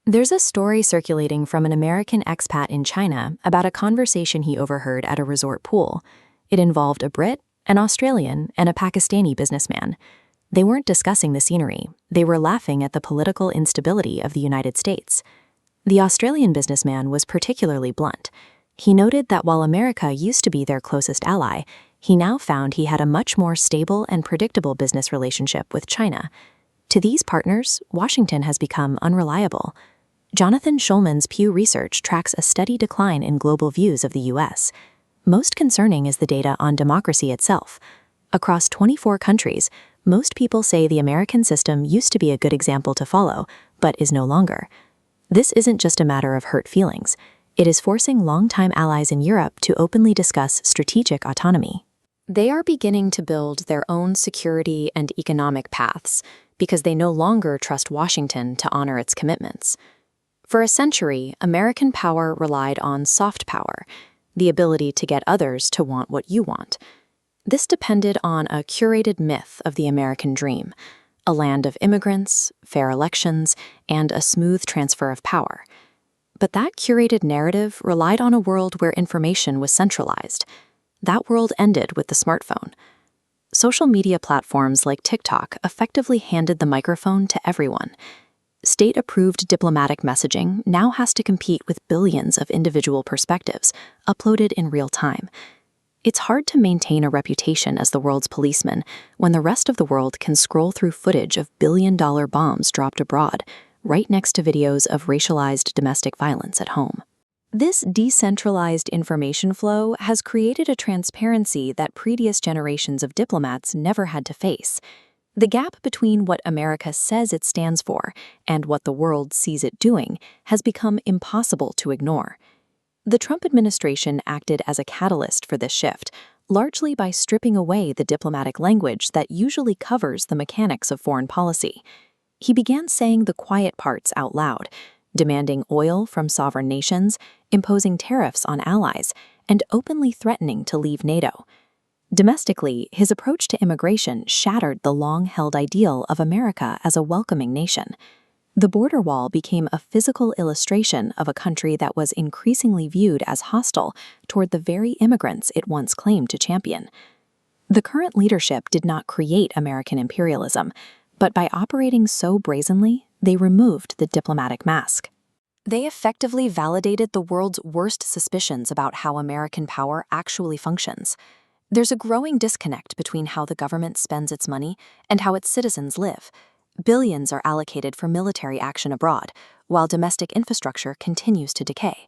There's a story circulating from an American expat in China about a conversation he overheard at a resort pool. It involved a Brit, an Australian, and a Pakistani businessman. They weren't discussing the scenery. They were laughing at the political instability of the United States. The Australian businessman was particularly blunt. He noted that while America used to be their closest ally, he now found he had a much more stable and predictable business relationship with China. To these partners, Washington has become unreliable. Jonathan Schulman's Pew Research tracks a steady decline in global views of the U.S. Most concerning is the data on democracy itself. Across 24 countries, most people say the American system used to be a good example to follow, but is no longer. This isn't just a matter of hurt feelings. It is forcing longtime allies in Europe to openly discuss strategic autonomy. They are beginning to build their own security and economic paths because they no longer trust Washington to honor its commitments. For a century, American power relied on soft power, the ability to get others to want what you want. This depended on a curated myth of the American dream, a land of immigrants, fair elections, and a smooth transfer of power. But that curated narrative relied on a world where information was centralized. That world ended with the smartphone. Social media platforms like TikTok effectively handed the microphone to everyone. State-approved diplomatic messaging now has to compete with billions of individual perspectives, uploaded in real time. It's hard to maintain a reputation as the world's policeman when the rest of the world can scroll through footage of billion-dollar bombs dropped abroad, right next to videos of racialized domestic violence at home. This decentralized information flow has created a transparency that previous generations of diplomats never had to face. The gap between what America says it stands for and what the world sees it doing has become impossible to ignore. The Trump administration acted as a catalyst for this shift, largely by stripping away the diplomatic language that usually covers the mechanics of foreign policy. He began saying the quiet parts out loud, demanding oil from sovereign nations, imposing tariffs on allies, and openly threatening to leave NATO. Domestically, his approach to immigration shattered the long-held ideal of America as a welcoming nation. The border wall became a physical illustration of a country that was increasingly viewed as hostile toward the very immigrants it once claimed to champion. The current leadership did not create American imperialism, but by operating so brazenly, they removed the diplomatic mask. They effectively validated the world's worst suspicions about how American power actually functions. There's a growing disconnect between how the government spends its money and how its citizens live. Billions are allocated for military action abroad, while domestic infrastructure continues to decay.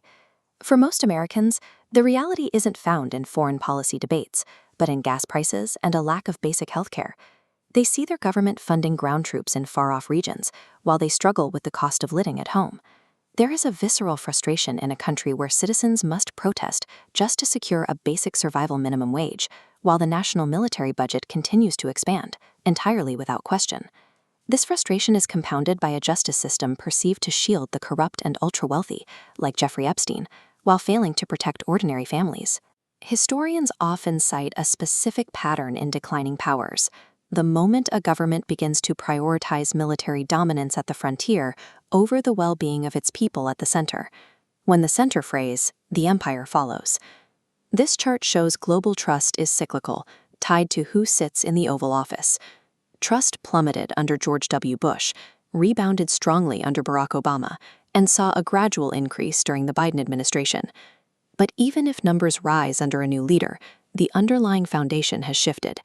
For most Americans, the reality isn't found in foreign policy debates, but in gas prices and a lack of basic health care. They see their government funding ground troops in far-off regions, while they struggle with the cost of living at home. There is a visceral frustration in a country where citizens must protest just to secure a basic survival minimum wage, while the national military budget continues to expand, entirely without question. This frustration is compounded by a justice system perceived to shield the corrupt and ultra-wealthy, like Jeffrey Epstein, while failing to protect ordinary families. Historians often cite a specific pattern in declining powers. The moment a government begins to prioritize military dominance at the frontier over the well-being of its people at the center. When the center frays, the empire follows. This chart shows global trust is cyclical, tied to who sits in the Oval Office. Trust plummeted under George W. Bush, rebounded strongly under Barack Obama, and saw a gradual increase during the Biden administration. But even if numbers rise under a new leader, the underlying foundation has shifted.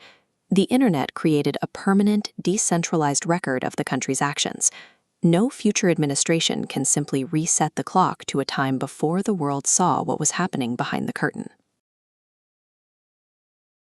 The internet created a permanent, decentralized record of the country's actions. No future administration can simply reset the clock to a time before the world saw what was happening behind the curtain.